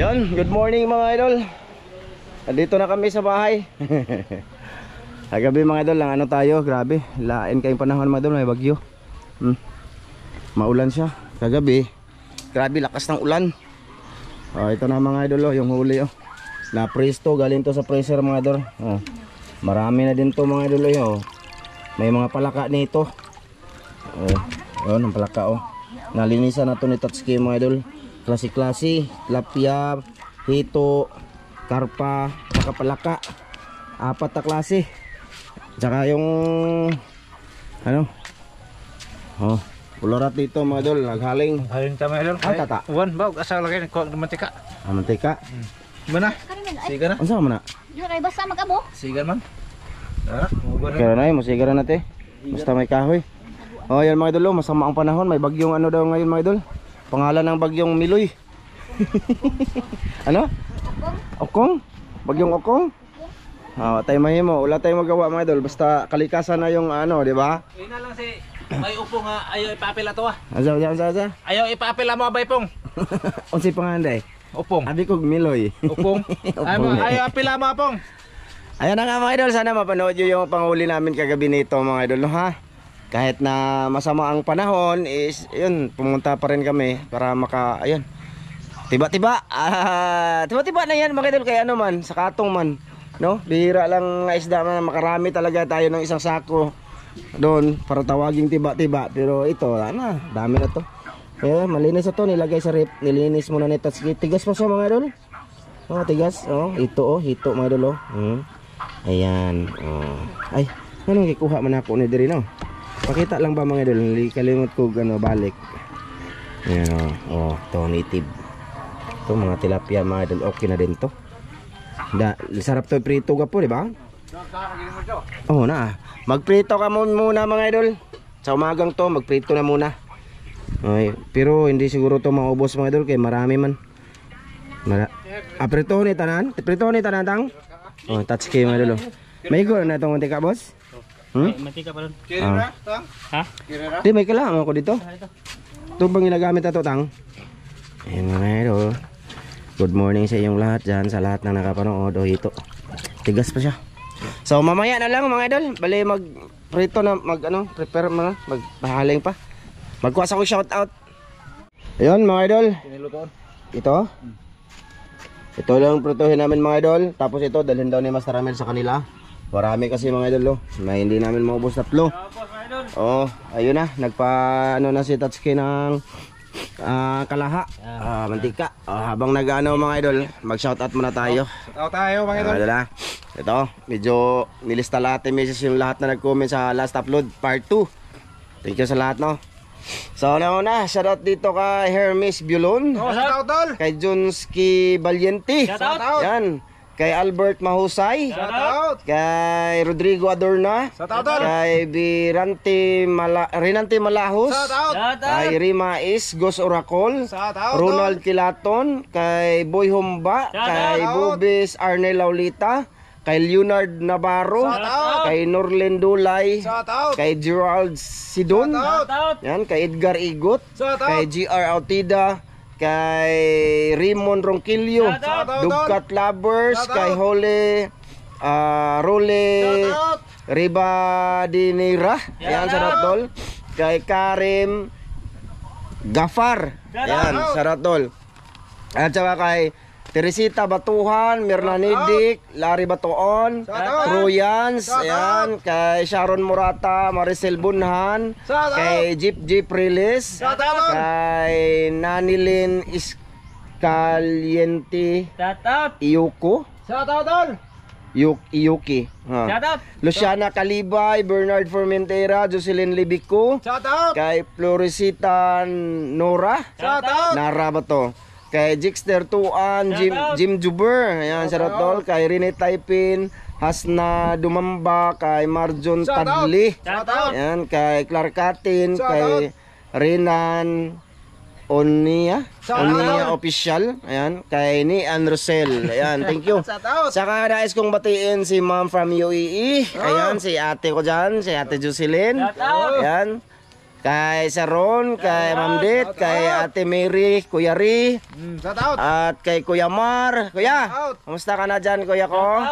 Yun, good morning mga idol. Nandito na kami sa bahay. Kagabi mga idol, lang ano tayo, grabe. Lain kayong panahon mga idol, may bagyo. Maulan siya. Kagabi, grabe lakas ng ulan. Ito na mga idol, yung huli. Na presto, galing to sa freezer mga idol. Marami na din to mga idol. May mga palaka nito. Yun, ang palaka. Nalinisan na to ni Tatsuki mga idol. Klase-klase, tilapia, hito, karpa, saka palaka. 4 na klase. Tsaka yung ano? Pulurat dito mga idol, naghaling. Haling tama idol. Tata. Wan ba asa lagay ng mantika. Mantika. Mana? Siga na. Unsa man na? Ay basta magamo. Siga man. Kaya na mo sigara na te. Basta may kahoy. Yan mga idol, masama ang panahon, may bagyong ano daw ngayon mga idol. Pangalan ng bagyong Miloy. Ano? Okong? Bagyong Okong? Tayo mahimo, wala tayong magawa mga idol. Basta kalikasan na yung ano, di ba? Ina lang si may upong ayaw ipapila to Asa? Ayaw ipapila mo bay pong. Unsi panganday? Upong. Abi kog Miloy. Upong. Ayaw apila mo pong. Ayan na nga mga idol, sana mapanood nyo yung panghuli namin kagabi nito mga idol, no, ha? Kahit na masama ang panahon is yun, pumunta pa rin kami para ayun. Tiba-tiba. Tiba-tiba na yan mga idol, kaya ano man, sa katong man, no? Bihira lang isda man, makarami talaga tayo ng isang sako doon para tawaging tiba-tiba. Pero ito, dami na to. Kaya malinis ito, nilagay sa rip, nilinis muna ni Tatsuki. Tigas pa siya mga idol. Tigas. Ito hito mga idol. Ayan. Ay, anong ikuha man ako ni diri no? Pakita lang ba mga idol, kalimot ko balik. Ayan to native. To mga tilapia mga idol, okay na din to. Sarap to prito ka po, di ba? Magprito ka muna mga idol. Sa umagang to, magprito na muna. Pero hindi siguro to maubos mga idol, kay marami man. Prito ni tanan? Prito ni tanan tang? Tatsuki mga idol. May go na itong mantika boss? Mantika pa ron. Kirera, tang? Ha? Kirera? Di, may kailangan ako dito. Ito bang ginagamit na ito, tang? Ayan mga idol. Good morning sa inyong lahat dyan, sa lahat na nakapanood. Ito. Tigas pa siya. So mamaya na lang mga idol. Bali mag-prito na, prepare mga, magbahaling pa. Magkuha ko shout out. Ayun mga idol. Ito. Ito lang prituhin namin mga idol. Tapos ito, dalhin daw ni Master Ramel sa kanila. Marami kasi mga idol, na hindi namin maubos 3. Ayun na, na si Tatsuki ng kalaha, mantika. Habang nag-ano mga idol, mag-shoutout muna tayo. Shoutout tayo mga idol. Ito, medyo nilista lahat yung lahat na nag-comment sa last upload, part 2. Thank you sa lahat, no? So una, shoutout dito kay Hermes Bulon. Shoutout. Kay Junski Valiente. Shoutout. Yan. Kay Albert Mahusay. Shoutout. Kay Rodrigo Adorna. Shoutout. Kay Renante Malahos. Shoutout. Kay Rima Is Gos Oracol. Shoutout. Ronald Kilaton. Kay Boy Humba. Kay Bobis Arnel Laulita. Kay Leonard Navarro. Shoutout. Kay Norlen Dulay. Shoutout. Kay Gerald Sidon. Shoutout. Yan, kay Edgar Igot. Shoutout. Kay GR Altida. Kay Raymond Ronquillo. Dugkat Lovers. Kay Hole Role Ribadinera. Yan, saratol. Kay Karim Gafar. Yan, saratol. At saka kay Teresita Batuhan, Mirna Nidik, Larry Batuon, Troyans, ayan, kay Sharon Morata, Maricel Bunhan, kay Jeep Rilis, kay Nanilin Iscaliente, Iyuko, Iyuki, Luciana Calibay, Bernard Formentera, Jocelyn Libico, kay Floresita Nora, Nara ba to? Kay Jixter Tuan, Jim Juber, ayan, saratol. Kay Rene Taipin, Hasna Dumamba, kay Marjon Tadli, ayan, kay Clark Katin, kay Renan Onia Official, ayan, kay Nian Rosel, ayan, thank you. Saka nais kong batiin si Ma'am from UAE, ayan, si ate ko dyan, si ate Jocelyn, ayan. kay Saron, kay Ma'am Det, kay Ate Mary, Kuya Ri, Shout out. at kay Kuya Mar. Kuya, Out. kumusta ka na dyan, Kuya ko?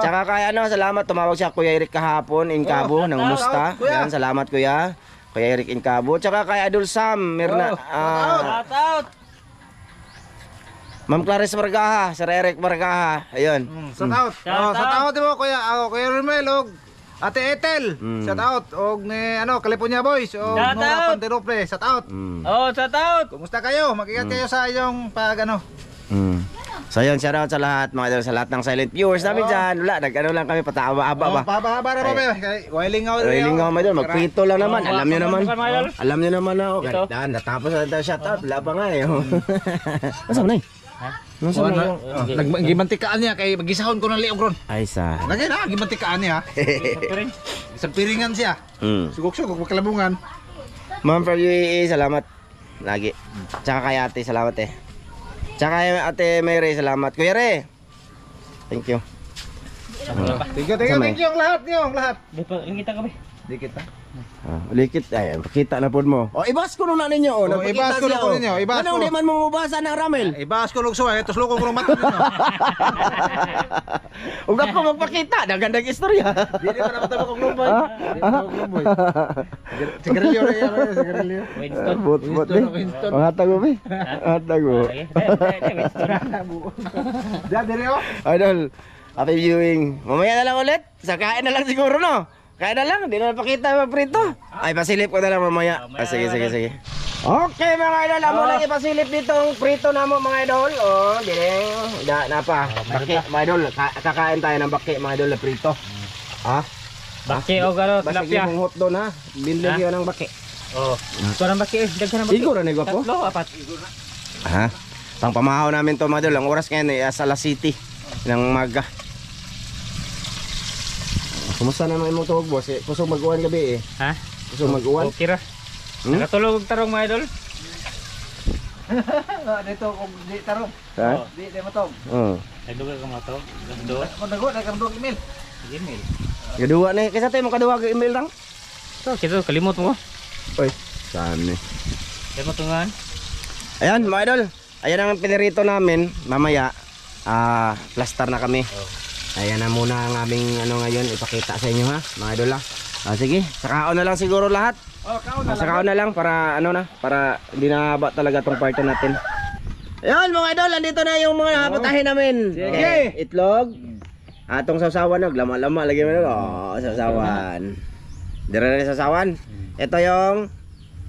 Tsaka kay salamat, tumawag siya Kuya Eric kahapon, Incabo, nangumusta. Out, Kuya. Yan, salamat Kuya. Kuya Eric Incabo. Tsaka kay Idol Sam, Mirna, Shout out. Ma'am Clarice Margaha, Sir Eric Margaha. Ayun. Shout out. Shout out mo kuya. Ako kuya Romel og Ate Ethel. Shout out og ni California Boys og Nora Panterople. Shout out. Shout out! Kumusta kayo? Mag-ingat kayo sa inyong So yun, shout out sa lahat, mga idol, sa lahat ng silent viewers namin dyan. Wala, nag-ano lang kami, pataaba-aba ba? Pahaba na ba? Wailing out. Wailing nga mga idol, magprito lang naman. Alam nyo naman. Mga idol. Alam nyo naman ako. Ito. Natapos na shout out, wala pa nga eh. Masa mo na eh? Masa mo na yung... Nagmantikaan niya kay magisahon ko ng liog ron. Ay sa... Lagi na, gimantikaan niya. Isang piringan siya. Sugok-sugok, magkalabungan. Ma'am from UAE, salamat. Lagi. Tsaka kay ate, salamat eh. Tsaka kay ate Mary, salamat. Kuya Re. Thank you. Thank you ang lahat niyo, ang lahat. Di pa, yung kita kami. Di kita. Ulikit, ay, pakita na po mo. O, ibas ko na ninyo. O, nagpakita ibas ko siya, na po ninyo, ibas Anong ko. di man mo mabasa ng Ramel? Ibas ko lugsuwa, ito sloko ko ng mato ninyo. Huwag ako magpakita, nagandang istorya. Di ba naman tayo kong lumboy? Sigarilyo na yan, sigarilyo. Winston. Bot, Winston. Hatag mo, be. Hatag mo. Winston. Diyan, diri o. Idol, happy viewing. Mamaya na lang ulit. Sa kain na lang siguro, no? Kain na lang, di na napakita yung prito. Ay, pasilip ko na lang mamaya. Sige. Okay mga idol, amo lang ipasilip dito ang prito na mo mga idol. O, dining, na pa. Baki, mga idol, kakain tayo ng baki mga idol na prito. Ha? Baki o garo, Basta tilapia. yung hot doon ha. Binlog yun ng baki. Oh. Ito ng baki, daghan ng baki. Igo na nigo po? Tatlo, apat. Ha? Pang pamahaw namin to mga idol. Ang oras ngayon ay sa La City ng Maga. Kumusta naman mo tawag boss? Kusog mag-uwan gabi eh. Ha? Kusog mag-uwan? Okay ra. Nakatulog og tarong mga idol. Dito kung di tarong. Ha? Di matog. Oo. Nagduga ka mga to. Nagduga. Kung nago, nagkandog email. Email. Kaduwa na eh. Kaysa tayo makaduwa ka email lang. So, kito kalimot mo. Uy. Saan eh. Kalimot mo nga. Ayan mga idol. Ayan ang pinirito namin. Mamaya. Plaster na kami. Ayan na muna ang aming ngayon. Ipakita sa inyo ha. Mga idol ha. Sige. Sakaon na lang siguro lahat. Sakaon na lang para para hindi na haba talaga tong party natin. Ayan mga idol. Andito na yung mga patahin namin. Sige. Itlog. Atong sausawan lama-lama lagi mo. Sausawan. Dire na sausawan. Ito yung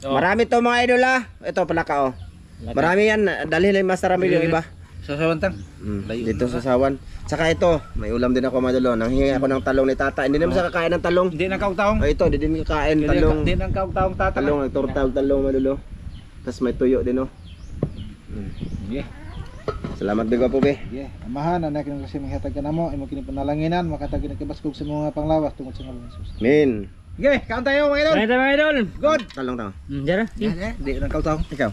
marami to mga idol ha. Ito palaka oh. Marami yan. Dalhin lang Master Ramil yung iba. Sa sawantang. Dito sa sawan. Saka ito, may ulam din ako madalo. Nanghingi ako ng talong ni tata. Hindi naman sa kakain ng talong. Hindi na kaugtaong. Ito, hindi din kakain talong. Hindi na kaugtaong tata. Talong, nagturtag talong madalo. Tapos may tuyo din oh. Yeah. Salamat bigo po be. Yeah. Amahan anak ng kasi maghatag ka namo imo kini panalanginan makatag na kibaskog sa mga panglawas tungod sa ngalan Jesus. Min. Okay, kaon tayo mga idol. Ganito mga idol. Good. Talong tao. Diyan. Di na kaugtaong. Ikaw.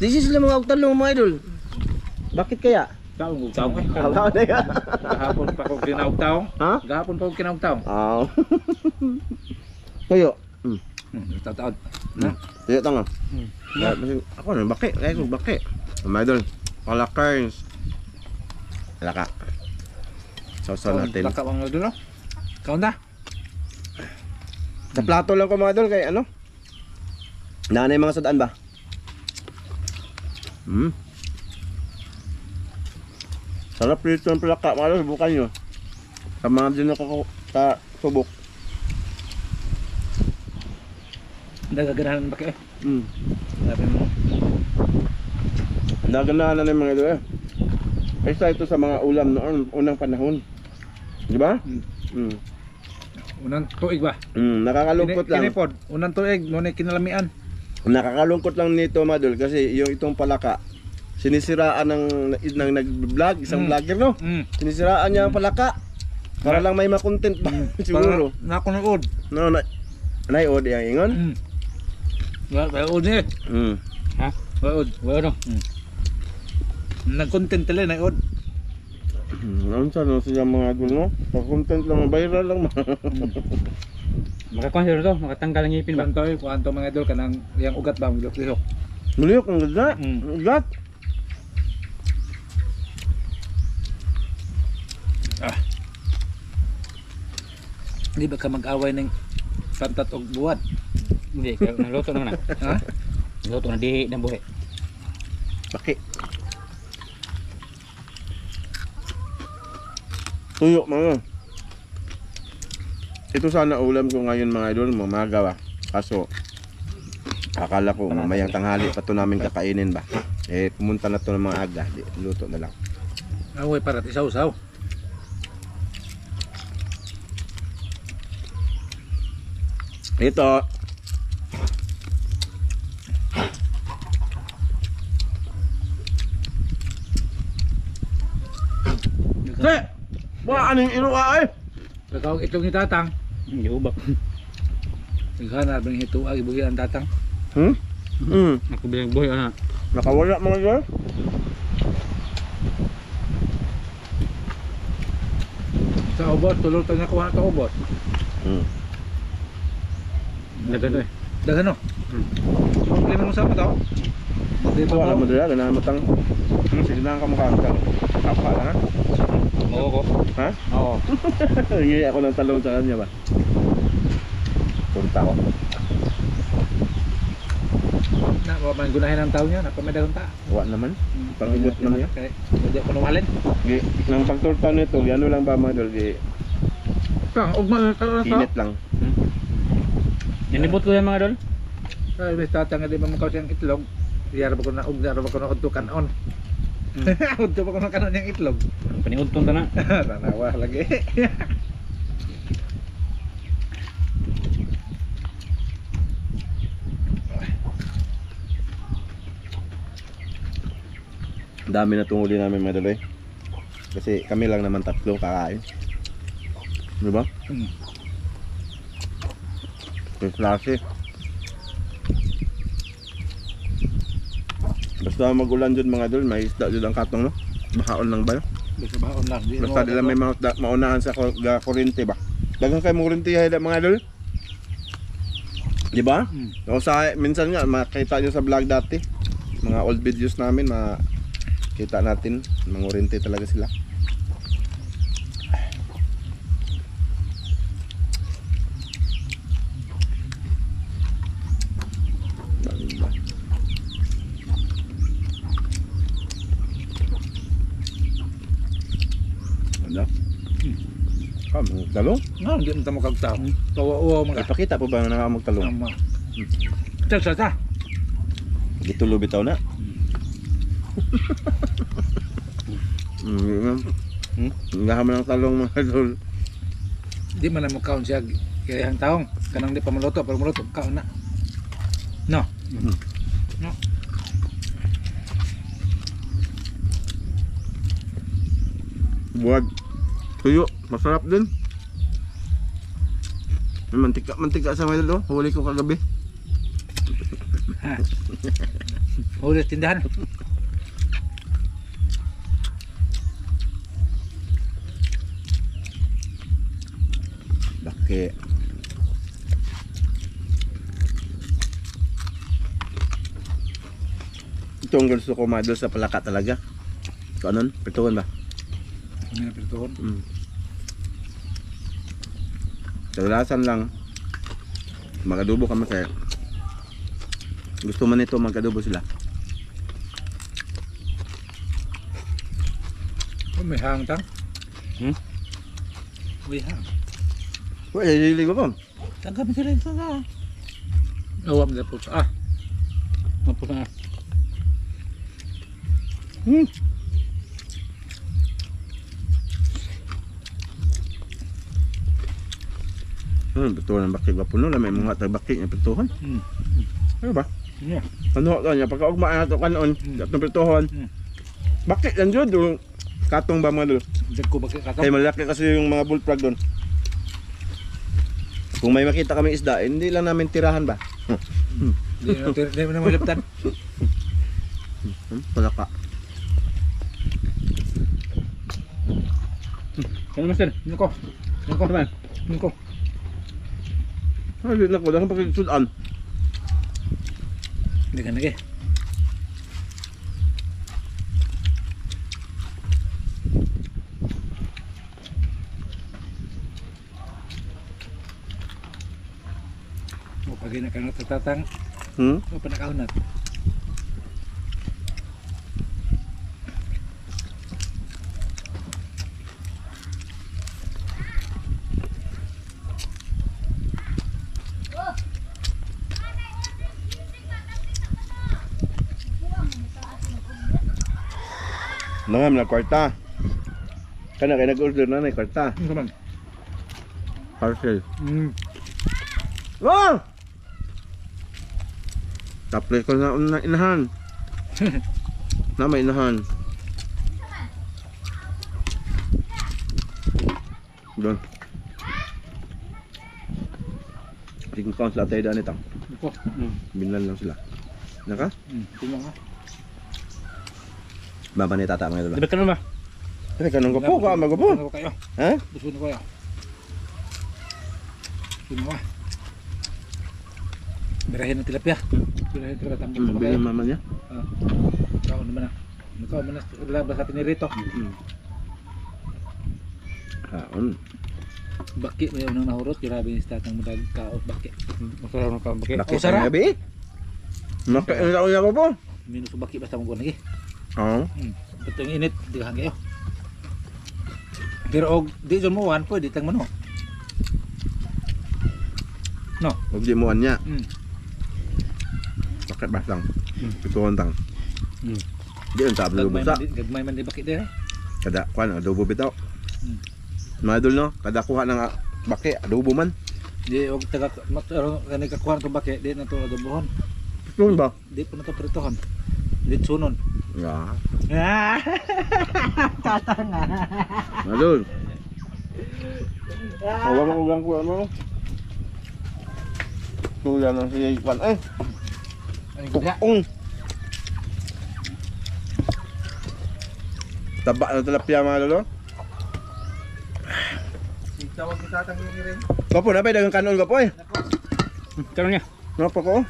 This is lang mga talong mga idol. Bakit kaya? Kaon kaugtaong. Abaw na ka. Gahapon pa ko kinaugtaong. Ha? Gahapon pa ko kinaugtaong. Tuyo. Taon. Tuyo tanga. Ako na baki, kaya ko baki. Mga idol. Palakers. Laka. Sausaw natin. Laka mga idol no. Kaon ta. Sa plato lang ko mga idol kay ano? Nanay mga sudaan ba? Sarap dito ang palaka mga idol, subukan nyo. Sa mga din ako sa subok. Dagaganahan ba kayo? Sabi mo. Naganahan na mga idol eh. Isa ito sa mga ulam noon, unang panahon. Di ba? Unang tuig ba? Nakakalungkot lang. Kinipod. Unang tuig mo ni kinalamian. Nakakalungkot lang nito mga idol kasi yung itong palaka sinisiraan ng nag-vlog, isang vlogger no? Sinisiraan niya ang palaka para lang may ma-content ba siguro. Nakunood. No, naiod yang ingon. Waod ni. Ha? Waod no. Nag-content tala naiod. Ano sa no siya mga idol no? Pag-content lang, viral lang. Makakonser to, makatanggal ang ngipin ba? Kuanto mga idol kanang yang ugat ba magdok-lisok. Muliyok ang ganda. Mm. Ugat. Di ba ka mag-away ng pantat og buwan? Hindi, kaya naluto naman na. Ha? Naluto na di ng buhi. Baki. Tuyo mga. Ito sana ulam ko ngayon mga idol, mamagawa. Kaso akala ko mamayang tanghali pa to namin kakainin ba. Eh pumunta na to ng mga aga, di, luto na lang. Away para isaw-saw. Ito. Te! Wala anong inuwa ay? Pagkawag itlog ni tatang. Yubak. Naghanap ng hito agi buhi ang tatang. Ako bilang buhi ana. Nakawala mga idol. Sa ubos, tulog tayo nakuha sa ubos. Dagan to eh. Dagan no? Lima mo sama tao. Di ba Wala mo? mo dala, ganahan mo tang. Sige na ang kamukhaan ka. Kapa lang ha? Oo ko. Ha? Oo. Hingi ako ng talong sa kanya ba? Punta ko. Na, wala man gunahin ang tao niya, napamadagang ta. Wala naman. Pangibot naman yan. Kaya, hindi ko numalin. Gi, nang pagturta nito, ano lang ba mga idol? Gi, Kang, ugma na tao. init lang. Ninibot ko yan mga dol. Ay, may tatang hindi mamakaw siyang itlog. Diyara ba ko na ugna, ba ko na udto kanon. Udto ba ko na kanon yung itlog. Paniudtong ta na. Tanawa lagi. Dami na tunguli namin mga idol eh. Kasi kami lang naman tatlo kakain. Di ba? Yung klase. Basta magulan dyan mga idol, may isda dyan ang katong no? Makaon lang ba yun? Basta baon lang. Di Basta nila may maunahan sa kurente ba? Dagang kayo kurente mga idol? Di ba? O sa minsan nga makita nyo sa vlog dati, mga old videos namin, makita natin mangurente talaga sila. Ano? Talong? No, hindi mo tamo kagtao. Kawa-uwa mga. Ipakita po ba na magtalong? Ama. Sa. Gitulo bitaw na. Ngahaman ng talong mga idol. Di man na mo kaon siya kaya ang taong kanang di pa maluto pero maluto kaon na. No. No. Buwag. Tuyo, masarap din. May mantika sa mga idol. Huli ko kagabi. Huli sa tindahan. Laki. Ito ang gusto ko mga idol sa palaka talaga. So anon? Pertukan ba? Ano na pirtuhon? Kadalasan lang magadubo kami kaya gusto man ito magadubo sila. Oh, may hang tang. May hang. Uy, hili ko po. Tagamin sila ito na. Awam na po sa Mapos na. Betul ng baki gapuno na may mga tagbaki ng pertuhan. Ano ba? Yeah. Ano to niya pagka ugma na to kanon, atong pertuhan. Baki lang jud yung katong ba mga lolo. Dagko bakit Ay katong. malaki kasi yung mga bullfrog doon. Kung may makita kami isda, hindi lang namin tirahan ba? Di mo na maliptan. Palaka. Ano master? Nuko. Nuko. Nuko. Ay, di na ko. Dahan pagkisudan. Hindi ka nage. O pag inakanot sa tatang, o panakaunat. Nangam na kwarta. Kana kay nag-order na na kwarta. Ano man? Parcel. Mm. Oh! Tapos ko na inahan. Na may inahan. Doon. Tingin ko sa tayo daan ito. Ako. Binlan lang sila. Naka? Tingnan ka. Baba ni tata mga idol. Dapat ka naman ba? Kasi kanong ko po, kama ko po. Busog na kayo. Ha? Busog na kayo. Busog na ka. Birahin ng tilapia. Birahin ng tilapia. Tambok na Bilhin kayo. mama niya. Ikaw naman na. Ikaw naman na. Labas sa pinirito. Kaon. Baki mo yung nahurot. Grabe yung statang mo dahil kaot baki. Masarap ng kaot baki. Laki Oh, sa sarap. gabi. Makain na ako po. Minus sa baki basta mo lagi. Oo. Ito yung init. Di ka kayo. Pero og di dyan mo one po. Di tang mo no. No. Huwag di mo niya. Mm. Bakit ba lang? Ituon tang. Di ang sabi Gagmay busa. man di- gagmay man di baki din. Kada kuan adobo bitaw. Mm. Mga idol no, kada kuha ng baki adobo man. Di og taga kanay kakuha to baki. Di na to adobohon. Ituon ba? Di pa na to pritohon. Di sunon. Ya. Ah. Mga idol. Awa mo kulang ko ano. Tuya ng si Juan eh. Pukong. Taba ng tilapia mga idol. Tawag ni tatang yung rin. Kapo na pa dagang kanon kapo eh. Karon niya. Napa ko?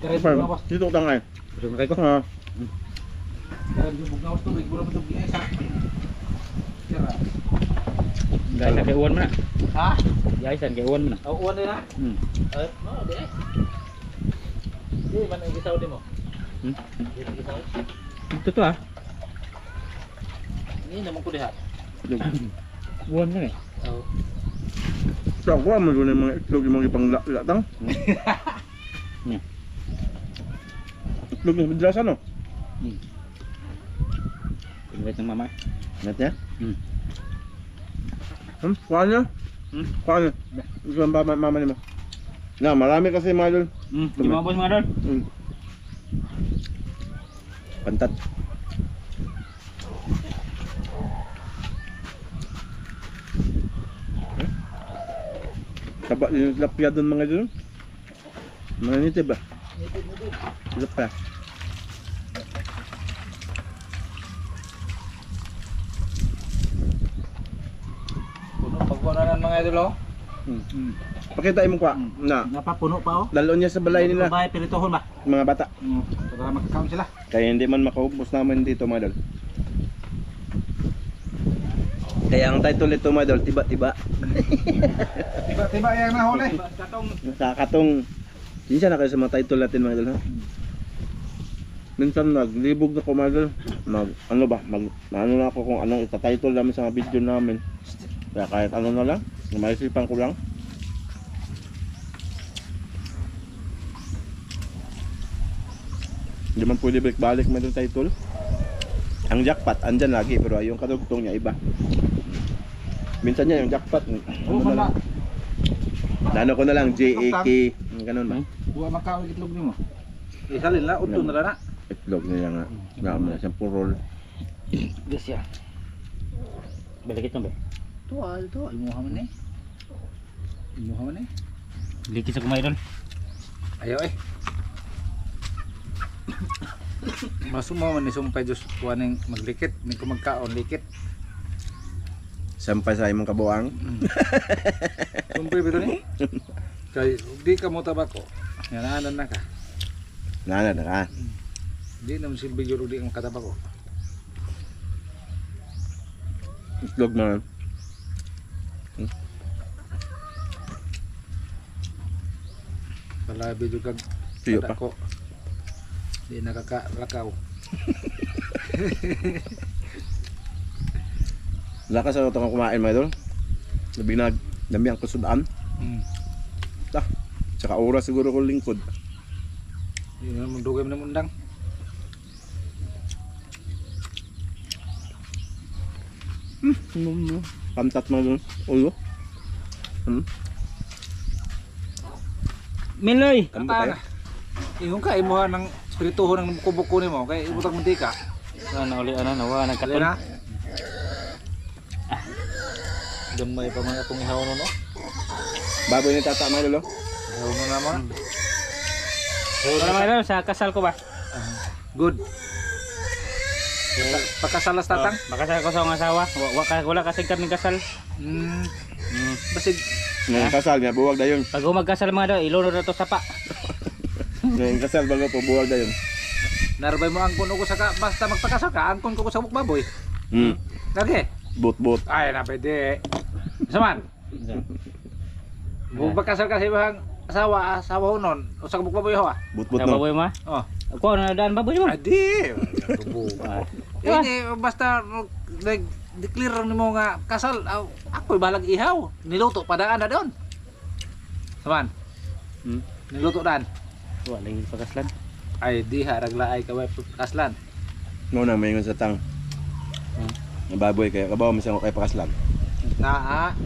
Karon Farm. bugnawas. Dito tangay. Busog na kayo ko. Ha. Karon bugnawas to. Wala mo to giisa. Guys, kay uwan mo na. Ha? Guys, kay uwan mo na. Oh, uwan na. Ay, no, di. Di man ang gisaw di mo. Di man gisaw. Ito to ah. Ni naman ko diha. Uwan mo eh. Oh. Sa ko mo yung mga itlog yung mga ipanglatang. Itlog yung bidras ano? Pinwet ng mama. Net niya? Kuha niya? Kuha niya? Gusto ang mama niya mo? Na, marami kasi mga idol. Di mga boss mga doon. Pantat. Taba yung tilapia doon mga idol. Mga nitib ba? Tilapia. Puno pagkuha na ng mga idol oh. Pakita mo kuha. Na, Napapuno pa oh. dalo niya sa balay nila. Bahay piritohon ba? Mga bata. Para makakaon sila. Kaya hindi man makaubos naman dito mga idol. Kaya ang title nito mga idol, tiba-tiba. Tiba-tiba yung nahuli. Nakakatong. Minsan na kayo sa mga title natin mga idol ha. Minsan naglibog na ko mga idol. Ano ba? Ano na ako kung anong itatitle namin sa mga video namin. Kaya kahit ano na lang, maisipan ko lang. Hindi man pwede balik-balik man yung title. Ang jackpot, andyan lagi pero yung kadugtong niya iba. Minsan niya yung jackpot. Oo, man na. Nano ko na lang, JAK, ganun ba? Buwa makaon itlog nimo. Isalin la, utol na na. Itlog niya nga. Nga mo siyang purol. Yes ya. Balik ito ba? Tuwal, imuha man eh. Imuha man eh. Likit sa kumay doon. Ayaw eh. Masumo man ni sumpay Diyos kuwaning maglikit, ning kumagkaon likit. Sampay sa imong kabuang. Sumpay bito ni. Kay di ka mo tabako. Yanaanan na ka. Nana na ka. Di naman silbi jud di ang katabako. Itlog na. Palabi jud kag Tuyo pa. ko. Di nakakalakaw. Lakas ano itong kumain mga idol. Nabinag, dami ang kusudaan. Tsaka oras siguro ko lingkod. Di naman dugay man undang. Pantat mga idol. Ulo. Miloy. Kambo tayo. Ingon ka imuha ng espirituho ng buko-buko nimo kay ibutang mantika. Sana uli nawa Dali nagkaton. na. Gamay pa man akong ihaw no. Baboy ni tata mga idol. Ayaw mo naman. Wala mga idol sa kasal ko ba? Good. Pagkasalas tatang. Makasal ko sa akong asawa. Wala kasing kami kasal. Basig Ngayon kasal niya, buwag na yun. Pag magkasal mga idol, ilunod na to sapa. Ngayon kasal bago po, buwag na yun. narbay mo angkon ko sa basta magpakasal ka, angkon ko sa bukbaboy. Lagi. Bot-bot. Ay na pwede. Saman. Kung magkasal ka sa ibang asawa unon, o sa bukbaboy ho ah. Bot-bot Sa no. baboy mo? Oh. Ako na daan baboy mo. Adi. Ini basta declare nimo nga kasal ako balag ihaw. Niluto padaan na doon. Saman. Niluto dan. Wala lagi pagkaslan. Ay di haragla ay kaway kaslan. Ngunang may ingon sa tang. Ang baboy kaya kabaw misang kay pakaslan. Naa.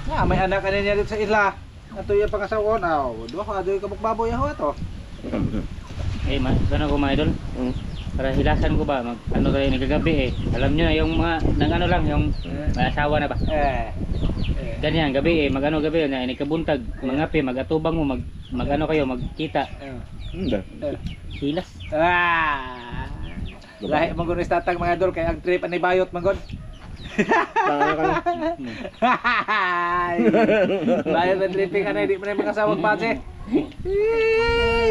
Na may anak kanina dito sa isla. Ato yung pangasawon. Duha ko adoy kabuk baboy ho ato. Eh, sana ko mga idol. Para hilasan ko ba, ano tayo nagagabi eh. Alam nyo na yung mga, nang ano lang, yung may asawa na ba. Ganyan, gabi eh, mag-ano gabi yun, nikabuntag, mangapi, mag-atubang mo, mag-ano kayo, magkita. Hilas. Lahi manggon is tatang mga idol kay ang trip ani bayot manggon. Bayot ang tripping ka na, hindi mo na yung mga sawag base.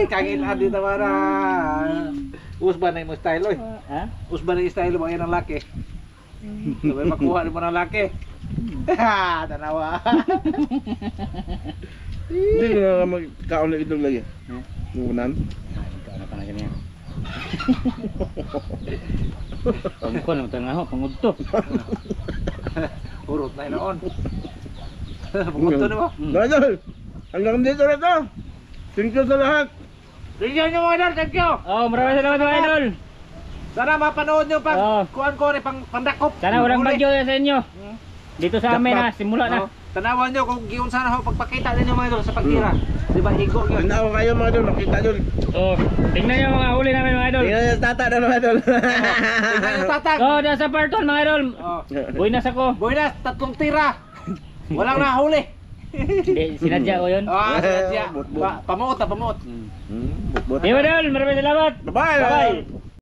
Kangin adi tawara. Usba na yung style oy. Ha? Usba na yung style mo yan ang laki. Sabay makuha mo ng laki. Tanawa. Hindi na magkaon na itlog lagi. Nunan. Ano pa na ganyan. Pangkon, matang ako, pangudto. Urot na inoon. Pumunto na mo. Idol, hanggang dito na ito. Thank you sa lahat. Tingnan nyo mga idol, thank you. Oh, maraming salamat mga idol. Sana mapanood nyo pag kuhan ko rin pang pandakop. Sana walang bagyo sa inyo. Dito sa amin na, simula na. Tanawan nyo kung giyon sana ho pagpakita ninyo mga idol sa pagkira. Di ba higo yun? Tanaw kayo mga idol, nakita idol. Oh, tingnan nyo mga huli namin mga idol. Tingnan yung tata na mga idol. Tingnan nyo tatag. Oh, nasa parton mga idol. Buenas ako. Boy na, 3 tira. Walang nahuli. Hindi, sinadya ko yun. Sinadya. Bot-bot. Pamuot na pamuot. Bot-bot. Hey, idol, maraming salamat. Bye-bye. Bye-bye.